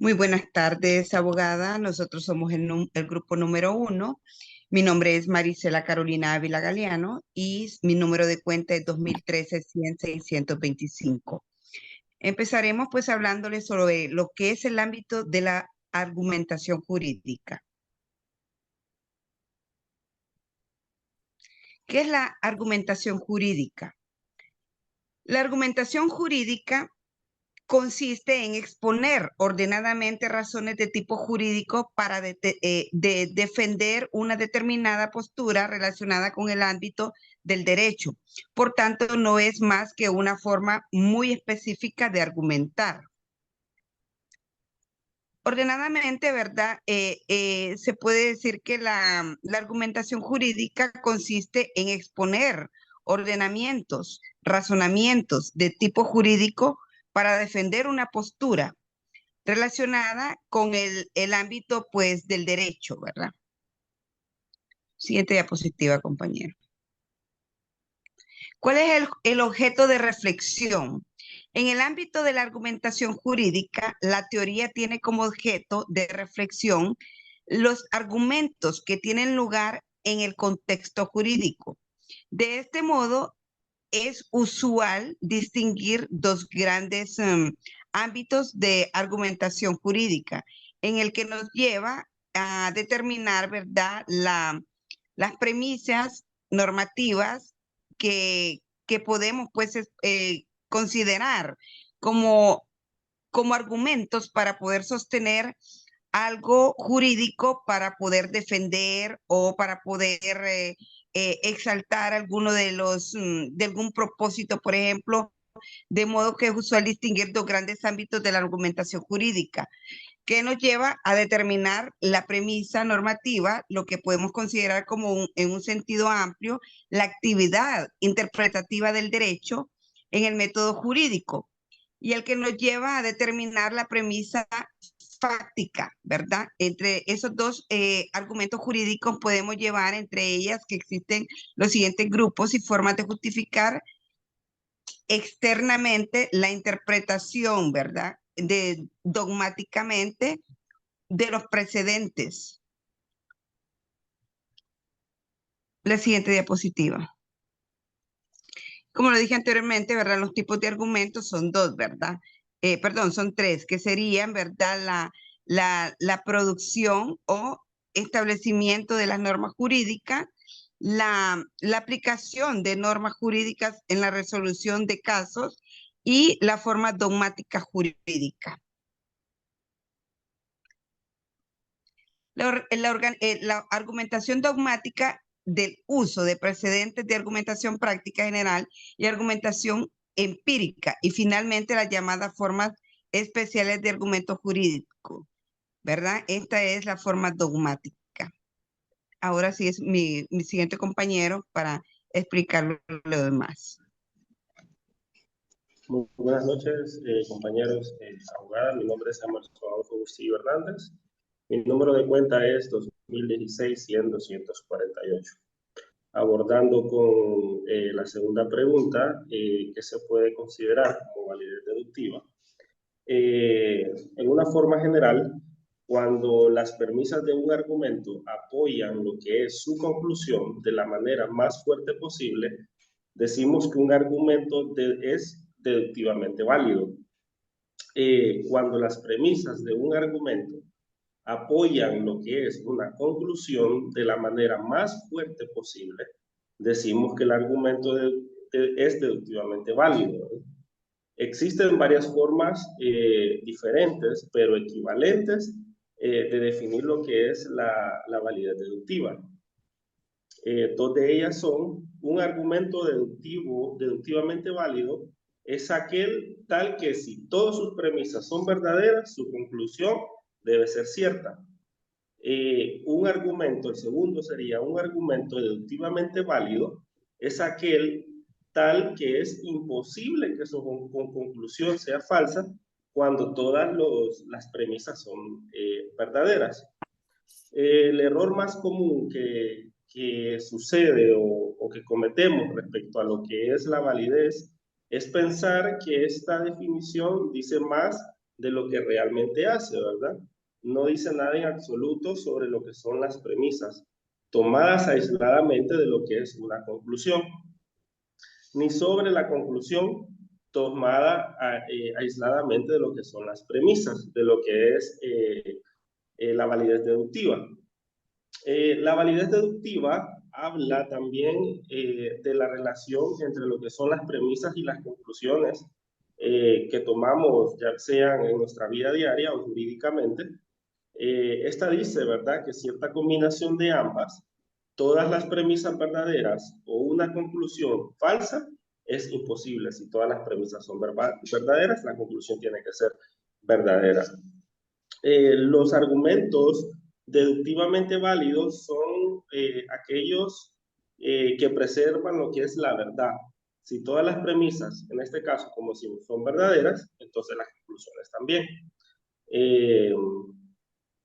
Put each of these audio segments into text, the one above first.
Muy buenas tardes, abogada. Nosotros somos el grupo número 1. Mi nombre es Marisela Carolina Ávila Galeano y mi número de cuenta es 2013-100-625. Empezaremos pues hablándoles sobre lo que es el ámbito de la argumentación jurídica. ¿Qué es la argumentación jurídica? La argumentación jurídica consiste en exponer ordenadamente razones de tipo jurídico para defender una determinada postura relacionada con el ámbito del derecho. Por tanto, no es más que una forma muy específica de argumentar. Ordenadamente, ¿verdad? Se puede decir que la argumentación jurídica consiste en exponer ordenamientos, razonamientos de tipo jurídico para defender una postura relacionada con el ámbito, pues, del derecho, ¿verdad? Siguiente diapositiva, compañero. ¿Cuál es el objeto de reflexión? En el ámbito de la argumentación jurídica, la teoría tiene como objeto de reflexión los argumentos que tienen lugar en el contexto jurídico. De este modo, es usual distinguir dos grandes ámbitos de argumentación jurídica, en el que nos lleva a determinar, ¿verdad?, las premisas normativas que podemos, pues, considerar como, como argumentos para poder sostener algo jurídico, para poder defender o para poder exaltar alguno de algún propósito, por ejemplo, de modo que es usual distinguir dos grandes ámbitos de la argumentación jurídica, que nos lleva a determinar la premisa normativa, lo que podemos considerar como en un sentido amplio, la actividad interpretativa del derecho en el método jurídico, y el que nos lleva a determinar la premisa fáctica, ¿verdad? Entre esos dos argumentos jurídicos podemos llevar entre ellas que existen los siguientes grupos y formas de justificar externamente la interpretación, ¿verdad? Dogmáticamente de los precedentes. La siguiente diapositiva. Como lo dije anteriormente, ¿verdad? Los tipos de argumentos son dos, ¿verdad? Perdón, son tres, que serían, ¿verdad? La producción o establecimiento de las normas jurídicas, la aplicación de normas jurídicas en la resolución de casos y la forma dogmática jurídica. La argumentación dogmática del uso de precedentes de argumentación práctica general y argumentación empírica, y finalmente las llamadas formas especiales de argumento jurídico, ¿verdad? Esta es la forma dogmática. Ahora sí es mi siguiente compañero para explicar lo demás. Muy buenas noches, compañeros, abogada. Mi nombre es Samuel Adolfo Bustillo Hernández. Mi número de cuenta es 2016-100-248. Abordando con la segunda pregunta, ¿qué se puede considerar como validez deductiva? En una forma general, cuando las premisas de un argumento apoyan lo que es su conclusión de la manera más fuerte posible, decimos que un argumento es deductivamente válido. Cuando las premisas de un argumento apoyan lo que es una conclusión de la manera más fuerte posible, decimos que el argumento es deductivamente válido. Existen varias formas diferentes, pero equivalentes, de definir lo que es la validez deductiva. Dos de ellas son: un argumento deductivamente válido es aquel tal que si todas sus premisas son verdaderas, su conclusión debe ser cierta. El segundo sería un argumento deductivamente válido, es aquel tal que es imposible que su conclusión sea falsa cuando todas las premisas son verdaderas. El error más común que sucede o que cometemos respecto a lo que es la validez es pensar que esta definición dice más de lo que realmente hace, ¿verdad? No dice nada en absoluto sobre lo que son las premisas, tomadas aisladamente de lo que es una conclusión, ni sobre la conclusión tomada aisladamente de lo que son las premisas, de lo que es la validez deductiva. La validez deductiva habla también de la relación entre lo que son las premisas y las conclusiones que tomamos, ya sean en nuestra vida diaria o jurídicamente. Esta dice, ¿verdad?, que cierta combinación de ambas, todas las premisas verdaderas o una conclusión falsa, es imposible. Si todas las premisas son verdaderas, la conclusión tiene que ser verdadera. Los argumentos deductivamente válidos son aquellos que preservan lo que es la verdad. Si todas las premisas, en este caso, como si son verdaderas, entonces las conclusiones también. Eh,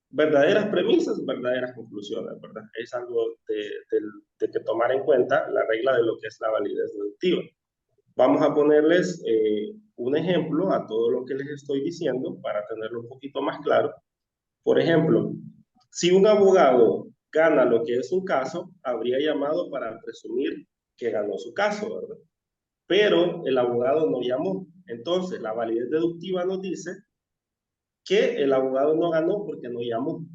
verdaderas premisas, verdaderas conclusiones, ¿verdad? Es algo de que tomar en cuenta la regla de lo que es la validez deductiva. Vamos a ponerles un ejemplo a todo lo que les estoy diciendo para tenerlo un poquito más claro. Por ejemplo, si un abogado gana lo que es un caso, habría llamado para presumir que ganó su caso, ¿verdad? Pero el abogado no llamó. Entonces, la validez deductiva nos dice que el abogado no ganó porque no llamó.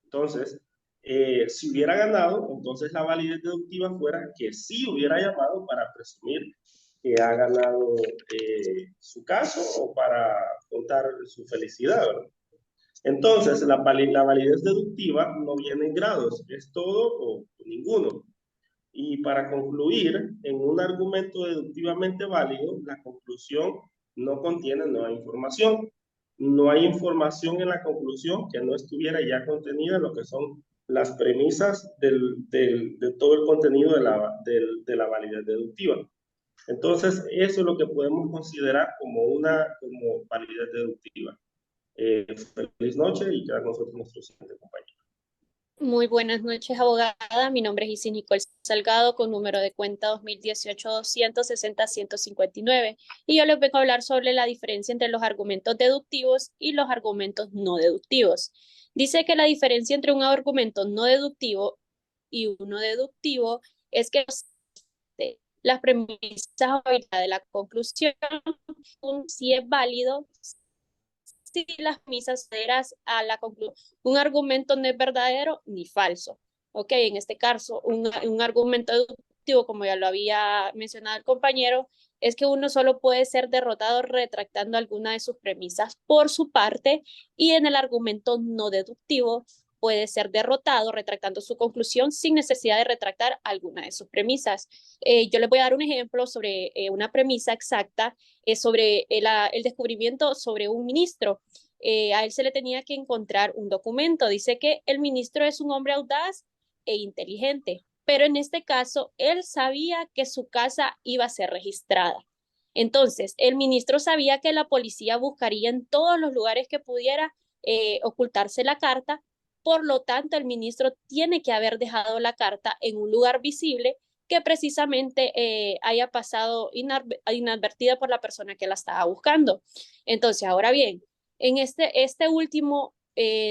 Entonces, si hubiera ganado, entonces la validez deductiva fuera que sí hubiera llamado para presumir que ha ganado su caso o para contar su felicidad, ¿verdad? Entonces, la validez deductiva no viene en grados, es todo o ninguno. Y para concluir, en un argumento deductivamente válido, la conclusión no contiene nueva información. No hay información en la conclusión que no estuviera ya contenida en lo que son las premisas de todo el contenido de la validez deductiva. Entonces, eso es lo que podemos considerar como validez deductiva. Feliz noche y queda con nosotros nuestro siguiente compañero. Muy buenas noches, abogada. Mi nombre es Isis Nicole Salgado, con número de cuenta 2018-260-159. Y yo les vengo a hablar sobre la diferencia entre los argumentos deductivos y los argumentos no deductivos. Dice que la diferencia entre un argumento no deductivo y uno deductivo es que las premisas de la conclusión, si es válido, si las premisas a la conclusión. Un argumento no es verdadero ni falso. Ok, en este caso, un argumento deductivo, como ya lo había mencionado el compañero, es que uno solo puede ser derrotado retractando alguna de sus premisas por su parte, y en el argumento no deductivo puede ser derrotado retractando su conclusión sin necesidad de retractar alguna de sus premisas. Yo les voy a dar un ejemplo sobre una premisa exacta sobre el descubrimiento sobre un ministro. A él se le tenía que encontrar un documento. Dice que el ministro es un hombre audaz e inteligente, pero en este caso él sabía que su casa iba a ser registrada. Entonces, el ministro sabía que la policía buscaría en todos los lugares que pudiera ocultarse la carta. Por lo tanto, el ministro tiene que haber dejado la carta en un lugar visible que precisamente haya pasado inadvertida por la persona que la estaba buscando. Entonces, ahora bien, en este último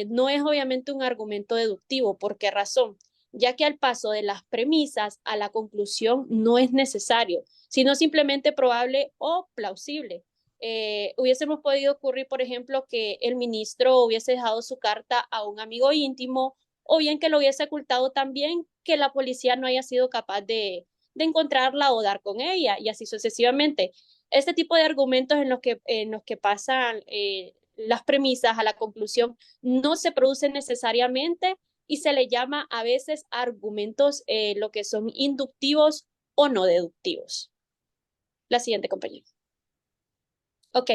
no es obviamente un argumento deductivo. ¿Por qué razón? Ya que al paso de las premisas a la conclusión no es necesario, sino simplemente probable o plausible. Hubiésemos podido ocurrir, por ejemplo, que el ministro hubiese dejado su carta a un amigo íntimo, o bien que lo hubiese ocultado también, que la policía no haya sido capaz de encontrarla o dar con ella, y así sucesivamente. Este tipo de argumentos en los que pasan las premisas a la conclusión no se producen necesariamente, y se le llama a veces argumentos lo que son inductivos o no deductivos. La siguiente, compañera. Ok,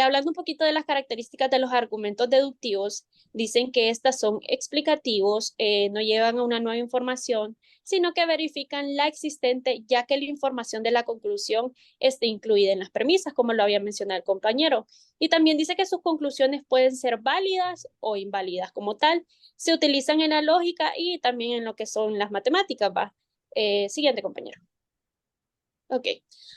hablando un poquito de las características de los argumentos deductivos, dicen que estas son explicativos, no llevan a una nueva información, sino que verifican la existente, ya que la información de la conclusión esté incluida en las premisas, como lo había mencionado el compañero. Y también dice que sus conclusiones pueden ser válidas o inválidas como tal. Se utilizan en la lógica y también en lo que son las matemáticas, ¿va? Siguiente, compañero. Ok,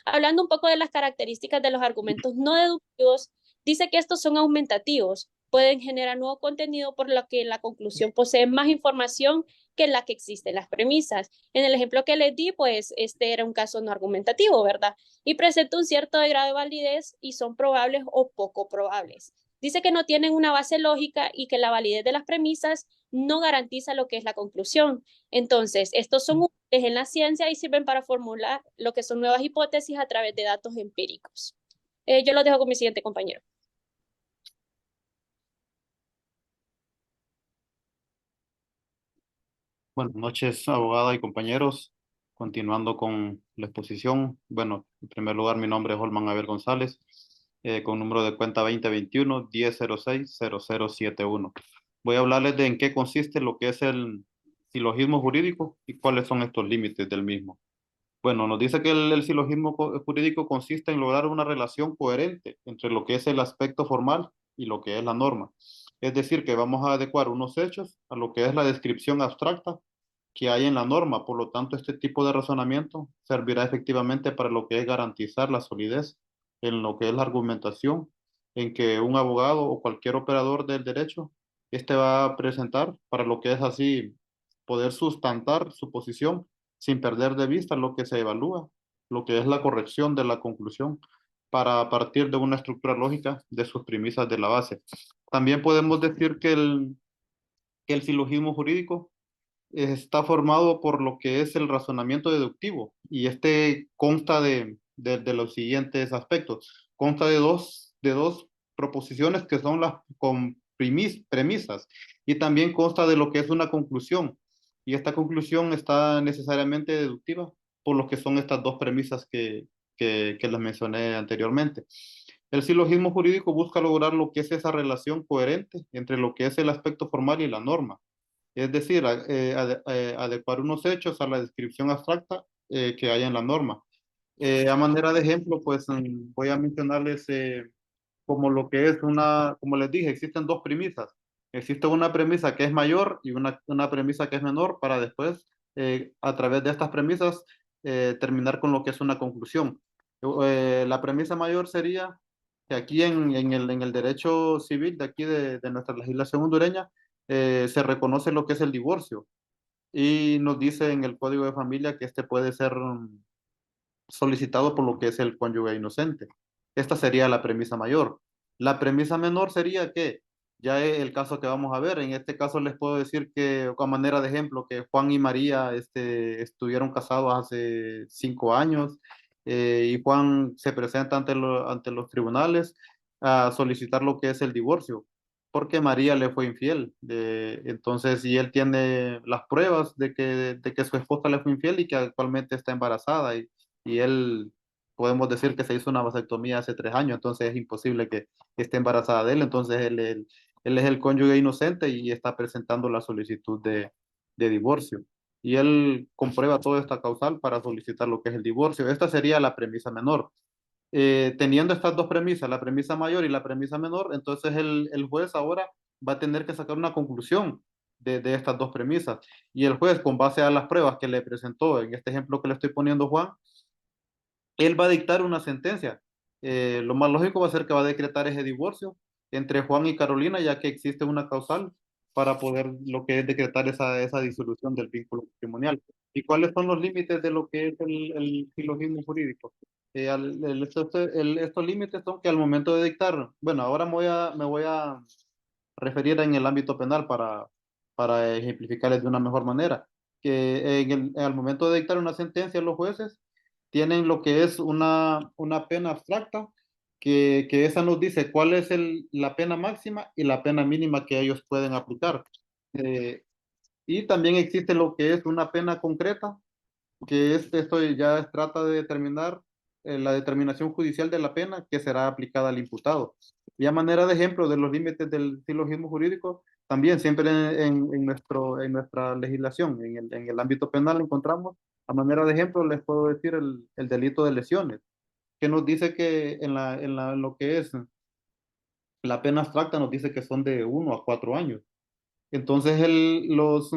hablando un poco de las características de los argumentos no deductivos, Dice que estos son aumentativos, pueden generar nuevo contenido por lo que la conclusión posee más información que la que existe en las premisas. En el ejemplo que les di, pues este era un caso no argumentativo, ¿verdad? Y presenta un cierto grado de validez y son probables o poco probables. Dice que no tienen una base lógica y que la validez de las premisas no garantiza lo que es la conclusión. Entonces, estos son útiles en la ciencia y sirven para formular lo que son nuevas hipótesis a través de datos empíricos. Yo lo dejo con mi siguiente compañero. Buenas noches, abogada y compañeros. Continuando con la exposición. Bueno, en primer lugar, mi nombre es Holman Abel González, con número de cuenta 2021-1006-0071. Voy a hablarles de en qué consiste lo que es el silogismo jurídico y cuáles son estos límites del mismo. Bueno, nos dice que el silogismo jurídico consiste en lograr una relación coherente entre lo que es el aspecto formal y lo que es la norma. Es decir, que vamos a adecuar unos hechos a lo que es la descripción abstracta que hay en la norma. Por lo tanto, este tipo de razonamiento servirá efectivamente para lo que es garantizar la solidez en lo que es la argumentación, en que un abogado o cualquier operador del derecho, este va a presentar para lo que es así poder sustentar su posición sin perder de vista lo que se evalúa, lo que es la corrección de la conclusión, para partir de una estructura lógica de sus premisas de la base. También podemos decir que el silogismo jurídico está formado por lo que es el razonamiento deductivo y este consta de los siguientes aspectos. Consta de dos proposiciones que son las premisas y también consta de lo que es una conclusión y esta conclusión está necesariamente deductiva por lo que son estas dos premisas que las mencioné anteriormente. El silogismo jurídico busca lograr lo que es esa relación coherente entre lo que es el aspecto formal y la norma, es decir, adecuar unos hechos a la descripción abstracta que hay en la norma. A manera de ejemplo, pues voy a mencionarles como lo que es como les dije, existen dos premisas. Existe una premisa que es mayor y una premisa que es menor para después, a través de estas premisas, terminar con lo que es una conclusión. La premisa mayor sería que aquí en el derecho civil de aquí de nuestra legislación hondureña, se reconoce lo que es el divorcio y nos dice en el Código de Familia que este puede ser solicitado por lo que es el cónyuge inocente. Esta sería la premisa mayor. La premisa menor sería que, ya es el caso que vamos a ver, en este caso les puedo decir que, a manera de ejemplo, que Juan y María estuvieron casados hace 5 años y Juan se presenta ante los tribunales a solicitar lo que es el divorcio, porque María le fue infiel. Entonces, y él tiene las pruebas de que su esposa le fue infiel y que actualmente está embarazada y él, podemos decir que se hizo una vasectomía hace 3 años, entonces es imposible que esté embarazada de él, entonces él es el cónyuge inocente y está presentando la solicitud de divorcio. Y él comprueba toda esta causal para solicitar lo que es el divorcio. Esta sería la premisa menor. Teniendo estas dos premisas, la premisa mayor y la premisa menor, entonces el juez ahora va a tener que sacar una conclusión de estas dos premisas. Y el juez, con base a las pruebas que le presentó, en este ejemplo que le estoy poniendo Juan, él va a dictar una sentencia. Lo más lógico va a ser que va a decretar ese divorcio entre Juan y Carolina, ya que existe una causal para poder lo que es decretar esa disolución del vínculo matrimonial. ¿Y cuáles son los límites de lo que es el silogismo jurídico? Estos límites son que al momento de dictar, bueno, ahora me voy a referir en el ámbito penal para ejemplificarles de una mejor manera, que al momento de dictar una sentencia los jueces tienen lo que es una pena abstracta, que esa nos dice cuál es la pena máxima y la pena mínima que ellos pueden aplicar. Eh, y también existe lo que es una pena concreta, que esto ya trata de determinar la determinación judicial de la pena que será aplicada al imputado. Y a manera de ejemplo de los límites del silogismo jurídico, también siempre en nuestra legislación, en el ámbito penal encontramos, a manera de ejemplo les puedo decir el delito de lesiones, que nos dice que en lo que es la pena abstracta nos dice que son de 1 a 4 años. Entonces los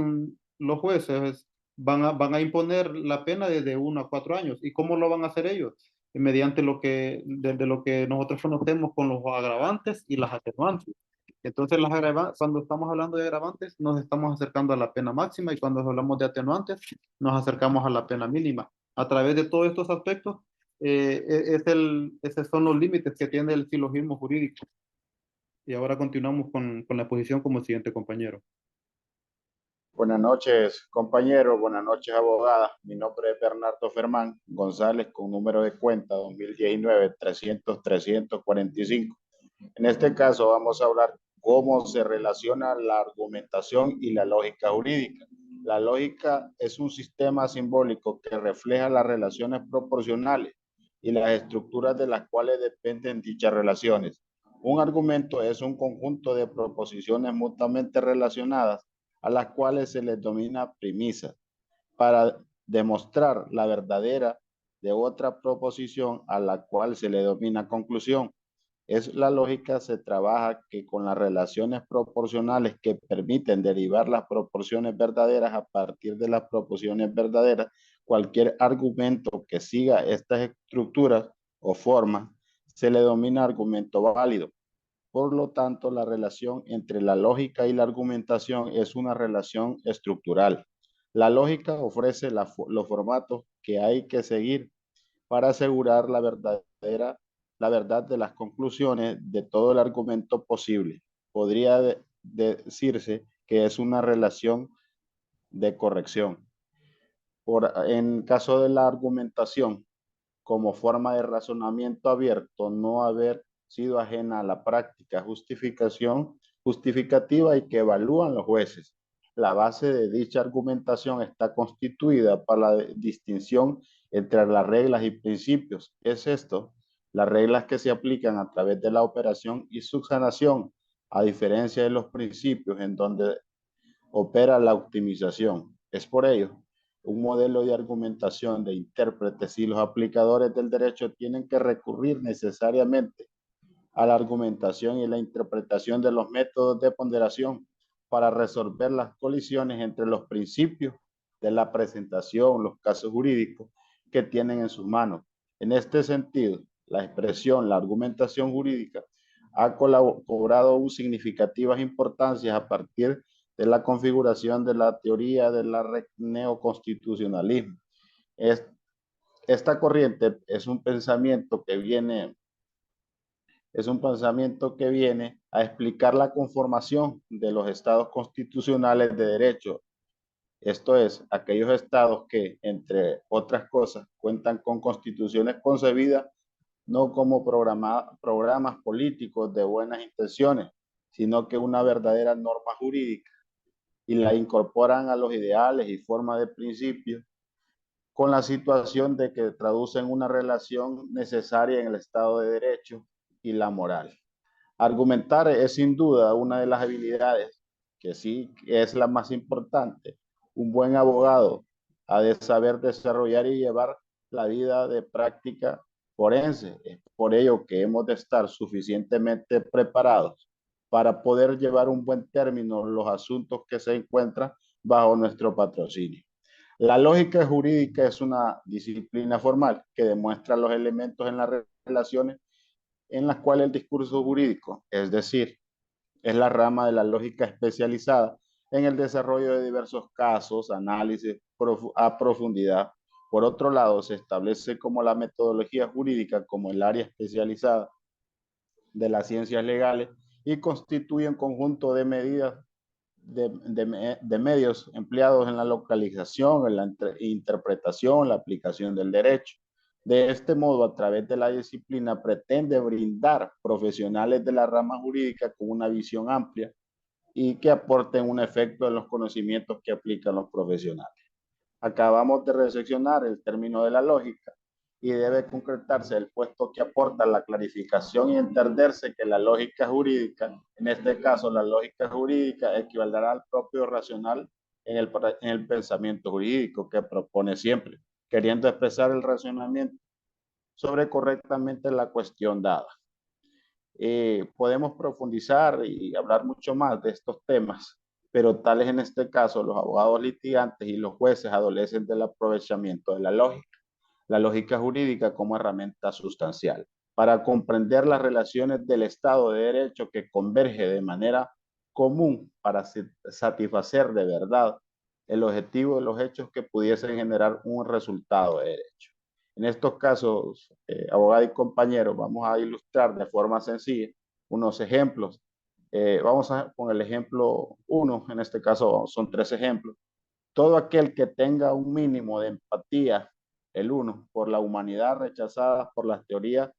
jueces van a imponer la pena desde 1 a 4 años. ¿Y cómo lo van a hacer ellos? mediante de lo que nosotros conocemos con los agravantes y las atenuantes. Entonces, cuando estamos hablando de agravantes, nos estamos acercando a la pena máxima y cuando hablamos de atenuantes, nos acercamos a la pena mínima. A través de todos estos aspectos, esos son los límites que tiene el silogismo jurídico. Y ahora continuamos con la exposición como siguiente compañero. Buenas noches, compañeros. Buenas noches, abogada. Mi nombre es Bernardo Fermán González, con número de cuenta 2019-300-345. En este caso vamos a hablar cómo se relaciona la argumentación y la lógica jurídica. La lógica es un sistema simbólico que refleja las relaciones proporcionales y las estructuras de las cuales dependen dichas relaciones. Un argumento es un conjunto de proposiciones mutuamente relacionadas a las cuales se les denomina premisas, para demostrar la verdadera de otra proposición a la cual se le denomina conclusión. La lógica se trabaja con las relaciones proporcionales que permiten derivar las proporciones verdaderas a partir de las proposiciones verdaderas. Cualquier argumento que siga estas estructuras o formas se le denomina argumento válido. Por lo tanto, la relación entre la lógica y la argumentación es una relación estructural. La lógica ofrece los formatos que hay que seguir para asegurar la verdad de las conclusiones de todo el argumento posible. Podría decirse que es una relación de corrección. En caso de la argumentación, como forma de razonamiento abierto, no haber sido ajena a la práctica justificativa y que evalúan los jueces. La base de dicha argumentación está constituida por la distinción entre las reglas y principios. Es esto, las reglas que se aplican a través de la operación y subsanación, a diferencia de los principios en donde opera la optimización. Es por ello un modelo de argumentación de intérpretes y los aplicadores del derecho tienen que recurrir necesariamente a la argumentación y la interpretación de los métodos de ponderación para resolver las colisiones entre los principios de la presentación, los casos jurídicos que tienen en sus manos. En este sentido, la expresión, la argumentación jurídica ha cobrado significativas importancias a partir de la configuración de la teoría del neoconstitucionalismo. Esta corriente es un pensamiento que viene a explicar la conformación de los estados constitucionales de derecho. Esto es, aquellos estados que, entre otras cosas, cuentan con constituciones concebidas no como programas políticos de buenas intenciones, sino que una verdadera norma jurídica, y la incorporan a los ideales y formas de principios con la situación de que traducen una relación necesaria en el Estado de Derecho y la moral. Argumentar es sin duda una de las habilidades que sí es la más importante. Un buen abogado ha de saber desarrollar y llevar la vida de práctica forense. Es por ello que hemos de estar suficientemente preparados para poder llevar un buen término los asuntos que se encuentran bajo nuestro patrocinio. La lógica jurídica es una disciplina formal que demuestra los elementos en las relaciones en las cuales el discurso jurídico, es decir, es la rama de la lógica especializada en el desarrollo de diversos casos, análisis a profundidad. Por otro lado, se establece como la metodología jurídica como el área especializada de las ciencias legales y constituye un conjunto de medidas de medios empleados en la localización, en la interpretación, la aplicación del derecho. De este modo, a través de la disciplina, pretende brindar profesionales de la rama jurídica con una visión amplia y que aporten un efecto en los conocimientos que aplican los profesionales. Acabamos de reseccionar el término de la lógica y debe concretarse el puesto que aporta la clarificación y entenderse que la lógica jurídica, en este caso la lógica jurídica, equivaldrá al propio racional en el pensamiento jurídico que propone siempre, queriendo expresar el razonamiento sobre correctamente la cuestión dada. Podemos profundizar y hablar mucho más de estos temas, pero tales en este caso los abogados litigantes y los jueces adolecen del aprovechamiento de la lógica. la lógica jurídica como herramienta sustancial para comprender las relaciones del Estado de Derecho que converge de manera común para satisfacer de verdad el objetivo de los hechos que pudiesen generar un resultado de derecho. En estos casos, abogado y compañeros, vamos a ilustrar de forma sencilla unos ejemplos. Vamos con el ejemplo 1, en este caso son 3 ejemplos. Todo aquel que tenga un mínimo de empatía, el 1, por la humanidad rechazada por las teorías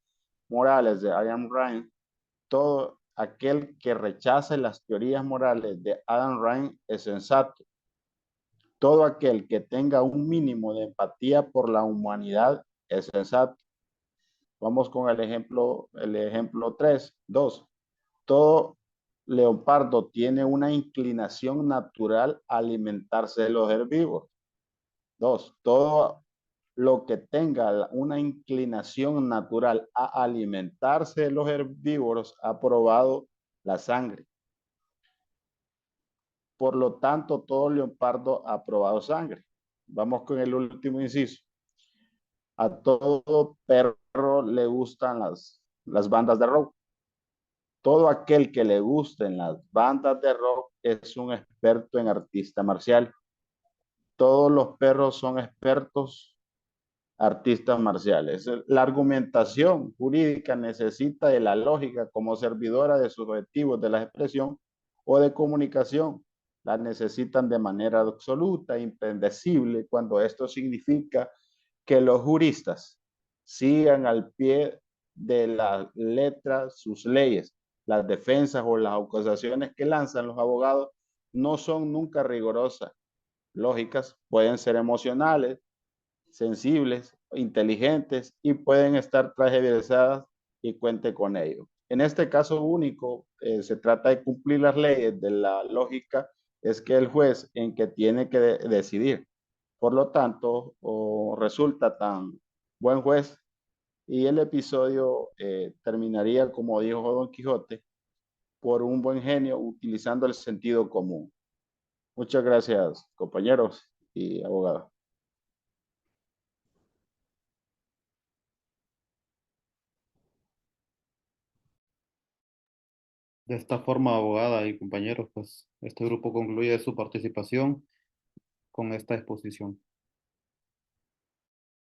morales de Ayn Rand, todo aquel que rechace las teorías morales de Ayn Rand es sensato. Todo aquel que tenga un mínimo de empatía por la humanidad es sensato. Vamos con el ejemplo 3, 2. Todo leopardo tiene una inclinación natural a alimentarse de los herbívoros. 2. Todo lo que tenga una inclinación natural a alimentarse de los herbívoros ha probado la sangre. Por lo tanto, todo leopardo ha probado sangre. Vamos con el último inciso. A todo perro le gustan las bandas de rock. Todo aquel que le gusten las bandas de rock es un experto en artista marcial. Todos los perros son expertos artistas marciales. La argumentación jurídica necesita de la lógica como servidora de sus objetivos de la expresión o de comunicación. La necesitan de manera absoluta e impredecible cuando esto significa que los juristas sigan al pie de la letra sus leyes. Las defensas o las acusaciones que lanzan los abogados no son nunca rigurosas, lógicas, pueden ser emocionales, sensibles, inteligentes y pueden estar transversadas y cuente con ello. En este caso único, se trata de cumplir las leyes de la lógica, es que el juez en que tiene que decidir. Por lo tanto, resulta tan buen juez y el episodio terminaría, como dijo Don Quijote, por un buen genio utilizando el sentido común. Muchas gracias, compañeros y abogados. De esta forma, abogada y compañeros, pues este grupo concluye su participación con esta exposición.